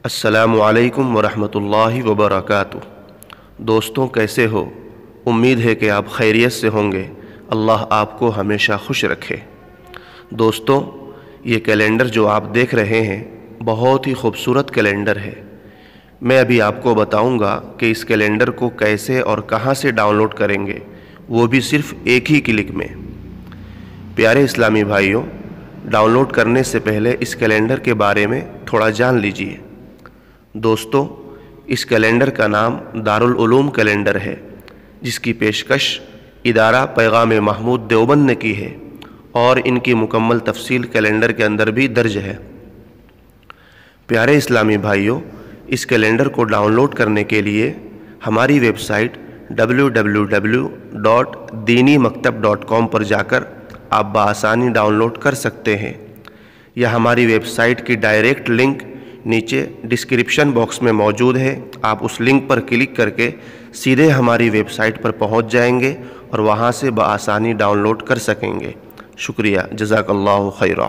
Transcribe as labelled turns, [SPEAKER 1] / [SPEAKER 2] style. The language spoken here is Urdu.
[SPEAKER 1] السلام علیکم ورحمۃ اللہ وبرکاتہ۔ دوستوں کیسے ہو؟ امید ہے کہ آپ خیریت سے ہوں گے۔ اللہ آپ کو ہمیشہ خوش رکھے۔ دوستوں، یہ کیلنڈر جو آپ دیکھ رہے ہیں بہت ہی خوبصورت کیلنڈر ہے۔ میں ابھی آپ کو بتاؤں گا کہ اس کیلنڈر کو کیسے اور کہاں سے ڈاؤن لوڈ کریں گے، وہ بھی صرف ایک ہی کلک میں۔ پیارے اسلامی بھائیوں، ڈاؤن لوڈ کرنے سے پہلے اس کیلنڈر کے بارے میں تھوڑا جان لیجئے۔ دوستو، اس کیلنڈر کا نام دارالعلوم کیلنڈر ہے، جس کی پیشکش ادارہ پیغام محمود دیوبند نے کی ہے، اور ان کی مکمل تفصیل کیلنڈر کے اندر بھی درج ہے۔ پیارے اسلامی بھائیوں، اس کیلنڈر کو ڈاؤن لوڈ کرنے کے لیے ہماری ویب سائٹ www.dinimaktab.com پر جا کر آپ بآسانی ڈاؤن لوڈ کر سکتے ہیں، یا ہماری ویب سائٹ کی ڈائریکٹ لنک نیچے ڈسکرپشن باکس میں موجود ہے۔ آپ اس لنک پر کلک کر کے سیدھے ہماری ویب سائٹ پر پہنچ جائیں گے اور وہاں سے بآسانی ڈاؤن لوڈ کر سکیں گے۔ شکریہ، جزاک اللہ خیرہ۔